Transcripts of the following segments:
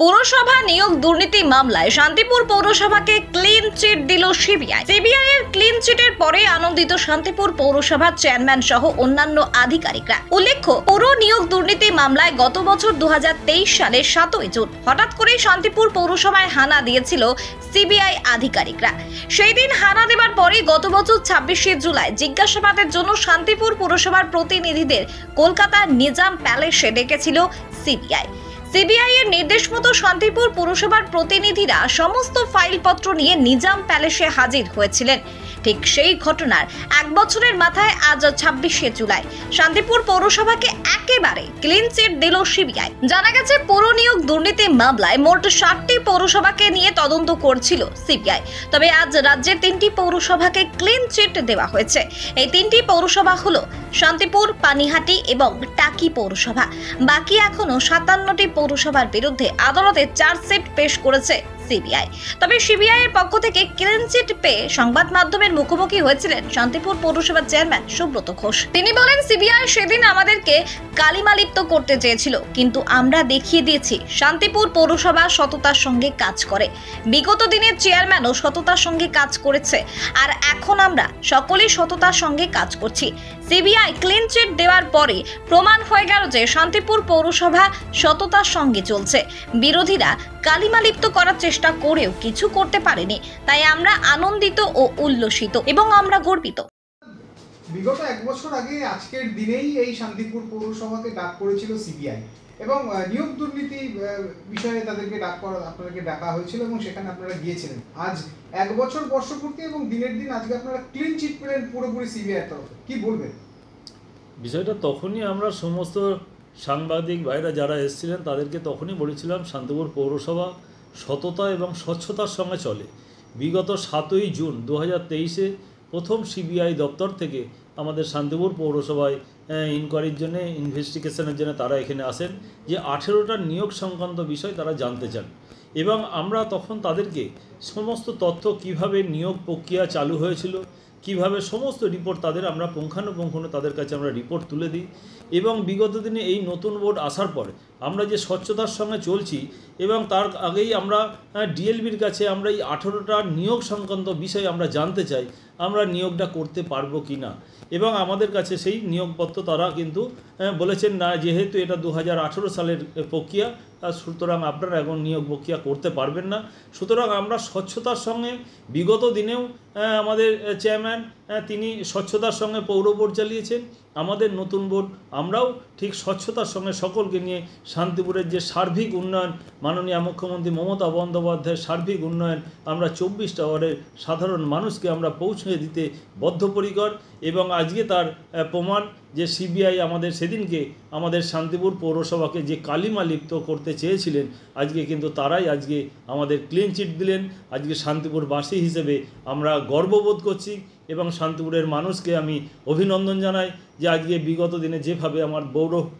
পৌরসভা নিয়োগ দুর্নীতি মামলায় শান্তিপুর পৌরসভাকে ক্লিন চিট দিল সিবিআই। সিবিআই এর ক্লিন চিটের পরে আনন্দিত শান্তিপুর পৌরসভার চেয়ারম্যান সহ অন্যান্য আধিকারিকরা। উল্লেখ্য, পৌর নিয়োগ দুর্নীতি মামলায় গত বছর 2023 সালের 7ই জুন হঠাৎ করেই শান্তিপুর পৌরসভায় হানা দিয়েছিল সিবিআই আধিকারিকরা। সেই দিন হানা দেওয়ার পরেই গত বছর 26শে জুলাই জিজ্ঞাসাবাদের জন্য শান্তিপুর পৌরসভার প্রতিনিধিদের কলকাতার নিজাম প্যালেসে ডেকেছিল সিবিআই। সিবিআই এর নির্দেশ মতো শান্তিপুর পৌরসভার প্রতিনিধিরা সমস্ত ফাইলপত্র নিয়ে নিজাম প্যালেসে হাজির হয়েছিলেন। ঠিক সেই ঘটনার এক বছরের মাথায় আজ 26শে জুলাই শান্তিপুর পৌরসভাকে একেবারে ক্লিন চিট দিল সিবিআই। জানা গেছে, পৌর নিয়োগ দুর্নীতি মামলায় মোট 60টি পৌরসভাকে নিয়ে তদন্ত করছিল সিবিআই। তবে আজ রাজ্যের 3টি পৌরসভাকে ক্লিন চিট দেওয়া হয়েছে। এই 3টি পৌরসভা হলো শান্তিপুর, পানিহাটি এবং টাকি পৌরসভা। বাকি এখনো 57টি পৌরসভার বিরুদ্ধে আদালতে চার্জশিট পেশ করেছে সিবিআই। তবে সিবিআই এর পক্ষ থেকে ক্লিন চিট পেয়ে সংবাদ মাধ্যমের মুখোমুখি হয়েছিলেন শান্তিপুর পৌরসভার চেয়ারম্যান সুব্রত ঘোষ। তিনি বলেন, সিবিআই সেদিন আমাদেরকে কালিমালিপ্ত করতে চেয়েছিল, কিন্তু আমরা দেখিয়ে দিয়েছি শান্তিপুর পৌরসভা সততার সঙ্গে কাজ করে। বিগত দিনের চেয়ারম্যানও সততার সঙ্গে কাজ করেছে, আর এখন আমরা সকলেই সততার সঙ্গে কাজ করছি। সিবিআই ক্লিন চিট দেওয়ার পরে প্রমাণ হয়ে গেল যে শান্তিপুর পৌরসভা সততার সঙ্গে চলছে। বিরোধীরা কালিমালিপ্ত করার চেষ্টা করেও কিছু করতে পারেনি। তাই আমরা আনন্দিত ও উল্লসিত এবং আমরা গর্বিত। বিগত এক বছর আগে আজকের দিনেই এই শান্তিপুর পৌরসভাকে ডাক করেছিল সিবিআই এবং নিয়োগ দুর্নীতি বিষয়ে আপনাদেরকে ডাকা হয়েছিল এবং সেখানে আপনারা গিয়েছিলেন। আজ এক বছর বর্ষপূর্তি এবং দিনের দিন আজকে আপনারা ক্লিন চিট পেলেন পুরোপুরি সিবিআই এর তরফে, কি বলবেন? বিষয়টা তখনই আমরা সমস্ত সাংবাদিক ভাইরা যারা এসেছিলেন তাদেরকে তখনই বলেছিলাম, শান্তিপুর পৌরসভা সততা এবং স্বচ্ছতার সঙ্গে চলে। বিগত 7ই জুন 2023-এ প্রথম সিবিআই দপ্তর থেকে আমাদের শান্তিপুর পৌরসভায় ইনকোয়ারির জন্য, ইনভেস্টিগেশনের জন্য তারা এখানে আসেন, যে 18টা নিয়োগ সংক্রান্ত বিষয় তারা জানতে চান। এবং আমরা তখন তাদেরকে সমস্ত তথ্য, কিভাবে নিয়োগ প্রক্রিয়া চালু হয়েছিল, কিভাবে সমস্ত রিপোর্ট আমরা পুঙ্খানুপুঙ্খ তাদের কাছে আমরা রিপোর্ট তুলে দিই। এবং বিগত দিনে এই নতুন বোর্ড আসার পর আমরা যে স্বচ্ছতার সঙ্গে চলছি, এবং তার আগেই আমরা ডিএলবির কাছে আমরা এই 18টা নিয়োগ সংক্রান্ত বিষয় আমরা জানতে চাই, আমরা নিয়োগটা করতে পারবো কি না। এবং আমাদের কাছে সেই নিয়োগপত্র তারা কিন্তু বলেছেন না, যেহেতু এটা 2018 সালের প্রক্রিয়া, সুতরাং আপনারা এখন নিয়োগ প্রক্রিয়া করতে পারবেন না। সুতরাং আমরা স্বচ্ছতার সঙ্গে বিগত দিনেও আমাদের চেয়ারম্যান তিনি স্বচ্ছতার সঙ্গে পৌর বোর্ড চালিয়েছেন। আমাদের নতুন বোর্ড আমরাও ঠিক স্বচ্ছতার সঙ্গে সকলকে নিয়ে শান্তিপুরের যে সার্বিক উন্নয়ন, মাননীয় মুখ্যমন্ত্রী মমতা বন্দ্যোপাধ্যায়ের সার্বিক উন্নয়ন আমরা 24টা ওয়ার্ডের সাধারণ মানুষকে আমরা পৌঁছে দিতে বদ্ধপরিকর। এবং আজকে তার প্রমাণ যে সিবিআই আমাদের সেদিনকে আমাদের শান্তিপুর পৌরসভাকে যে কালিমালিপ্ত করতে চেয়েছিলেন, আজকে কিন্তু তারাই আজকে আমাদের ক্লিন চিট দিলেন। আজকে শান্তিপুরবাসী হিসেবে আমরা গর্ববোধ করছি এবং শান্তিপুরের মানুষকে আমি অভিনন্দন জানাই যে আজকে বিগত দিনে যেভাবে আমার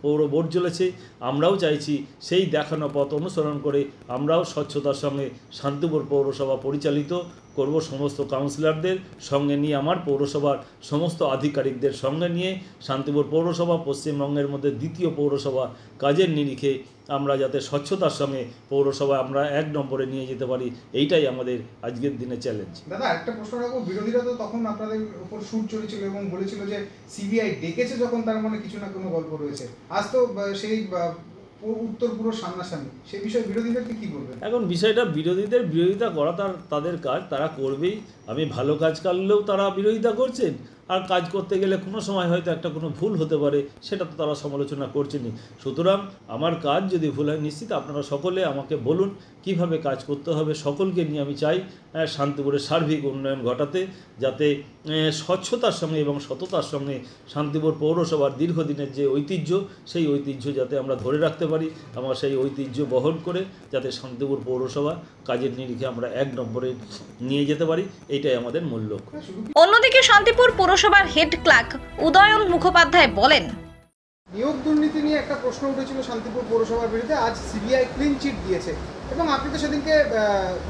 পৌর বোর্ড চলেছে, আমরাও চাইছি সেই দেখানো পথ অনুসরণ করে আমরাও স্বচ্ছতার সঙ্গে শান্তিপুর পৌরসভা পরিচালিত করব। সমস্ত কাউন্সিলরদের সঙ্গে নিয়ে, আমার পৌরসভার সমস্ত আধিকারিকদের সঙ্গে নিয়ে শান্তিপুর পৌরসভা পশ্চিমবঙ্গের মধ্যে 2য় পৌরসভা কাজের নিরিখে আমরা যাতে স্বচ্ছতার সঙ্গে পৌরসভা আমরা 1 নম্বরে নিয়ে যেতে পারি, এইটাই আমাদের আজকের দিনে চ্যালেঞ্জ। দাদা, একটা প্রশ্ন রাখবো, বিরোধীরা তো তখন আপনাদের উপর সুর চলেছিল এবং বলেছিল যে সিবিআই ডেকেছে যখন, তার মানে কিছু না কোনো গল্প রয়েছে। আজ তো সেই উত্তর পুরো সামনাসামনি, সেই বিষয়ে বিরোধীদেরকে কি বলবেন? এখন বিষয়টা বিরোধীদের বিরোধিতা করা তাদের কাজ, তারা করবেই। আমি ভালো কাজ করলেও তারা বিরোধিতা করছেন, আর কাজ করতে গেলে কোনো সময় হয়তো একটা কোনো ভুল হতে পারে, সেটা তো তারা সমালোচনা করছেনই। সুতরাং আমার কাজ যদি ভুল হয়, নিশ্চিত আপনারা সকলে আমাকে বলুন কিভাবে কাজ করতে হবে। সকলকে নিয়ে আমি চাই শান্তিপুরের সার্বিক উন্নয়ন ঘটাতে, যাতে স্বচ্ছতার সঙ্গে এবং সততার সঙ্গে শান্তিপুর পৌরসভার দীর্ঘদিনের যে ঐতিহ্য, সেই ঐতিহ্য যাতে আমরা ধরে রাখতে পারি, আমরা সেই ঐতিহ্য বহন করে যাতে শান্তিপুর পৌরসভা কাজের নিরিখে আমরা 1 নম্বরে নিয়ে যেতে পারি, এইটাই আমাদের মূল লক্ষ্য। অন্যদিকে শান্তিপুর পৌরসভার হেড ক্লার্ক উদয়ন মুখোপাধ্যায় বলেন, নিয়োগ দুর্নীতি নিয়ে একটা প্রশ্ন উঠেছিল শান্তিপুর পৌরসভার বিরুদ্ধে, আজ সিবিআই ক্লিন চিট দিয়েছে এবং আপনি তো সেদিনকে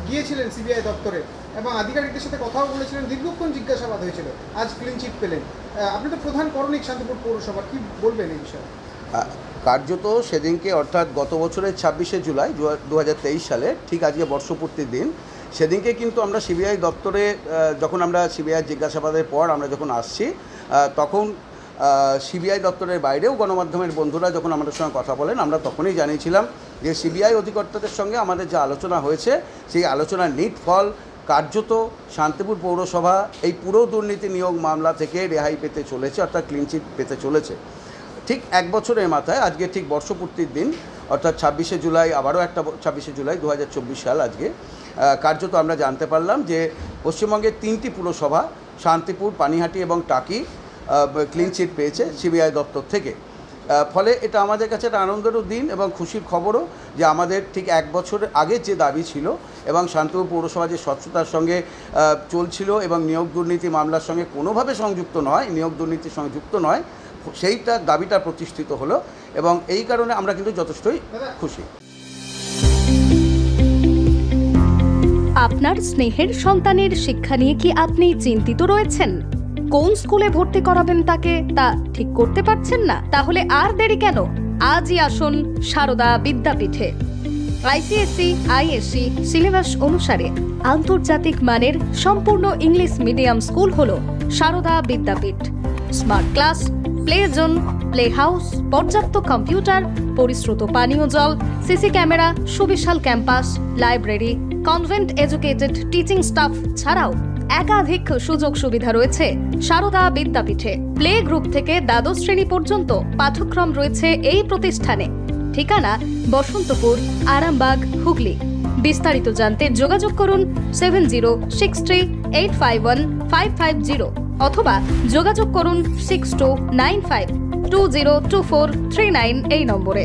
গিয়েছিলেন সিবিআই দপ্তরে এবং আধিকারিকদের সাথে কথাও বলেছিলেন, দীর্ঘক্ষণ জিজ্ঞাসাবাদ হয়েছিল, আজ ক্লিন চিট পেলেন। আপনি তো প্রধান করণিক শান্তিপুর পৌরসভা, কি বলবেন এই বিষয়ে? কার্যত সেদিনকে অর্থাৎ গত বছরের 26শে জুলাই 2023 সালে ঠিক আজকে বর্ষপূর্তির দিন, সেদিনকে কিন্তু আমরা সিবিআই দপ্তরে যখন আমরা সিবিআই জিজ্ঞাসাবাদের পর আমরা যখন আসছি তখন সিবিআই দপ্তরের বাইরেও গণমাধ্যমের বন্ধুরা যখন আমাদের সঙ্গে কথা বলেন, আমরা তখনই জানিয়েছিলাম যে সিবিআই অধিকর্তাদের সঙ্গে আমাদের যে আলোচনা হয়েছে সেই আলোচনার নিট ফল কার্যত শান্তিপুর পৌরসভা এই পুরো দুর্নীতি নিয়োগ মামলা থেকে রেহাই পেতে চলেছে, অর্থাৎ ক্লিনচিট পেতে চলেছে। ঠিক এক বছরের মাথায় আজকে ঠিক বর্ষপূর্তির দিন অর্থাৎ 26শে জুলাই, আবারও একটা 26শে জুলাই 2024 সাল আজকে কার্যত আমরা জানতে পারলাম যে পশ্চিমবঙ্গের 3টি পুরসভা শান্তিপুর, পানিহাটি এবং টাকি ক্লিনচিট পেয়েছে সিবিআই দপ্তর থেকে। ফলে এটা আমাদের কাছে একটা আনন্দেরও দিন এবং খুশির খবরও যে আমাদের ঠিক এক বছর আগে যে দাবি ছিল এবং শান্তিপুর পৌরসভা যে স্বচ্ছতার সঙ্গে চলছিল এবং নিয়োগ দুর্নীতি মামলার সঙ্গে কোনোভাবে সংযুক্ত নয়, নিয়োগ দুর্নীতির সঙ্গে যুক্ত নয়, সেইটা দাবিটা প্রতিষ্ঠিত হলো এবং এই কারণে আমরা কিন্তু যথেষ্টই খুশি। আপনার স্নেহের সন্তানের শিক্ষা নিয়ে কি আপনি চিন্তিত রয়েছেন? কোন স্কুলে ভর্তি করাবেন তাকে তা ঠিক করতে পারছেন না? তাহলে আর দেরি কেন? আজই আসুন সারদা বিদ্যাপীঠে। আইসিএসসি, আইএসসি সিলেবাস অনুসারে আন্তর্জাতিক মানের সম্পূর্ণ ইংলিশ মিডিয়াম স্কুল হলো Sarada Vidyapith. Smart class, play zone, play house, পর্যাপ্ত কম্পিউটার, পরিশ্রুত পানীয় জল, সিসি ক্যামেরা, সুবিশাল campus, library, convent educated teaching staff ছাড়াও একাধিক সুযোগ সুবিধা রয়েছে সারদা বিদ্যাপীঠে। প্লে গ্রুপ থেকে দ্বাদশ শ্রেণী পর্যন্ত পাঠ্যক্রম রয়েছে এই প্রতিষ্ঠানে। ঠিকানা বসন্তপুর, আরামবাগ, হুগলি। বিস্তারিত জানতে যোগাযোগ করুন 7063851550 অথবা যোগাযোগ করুন 6295202439 এই নম্বরে।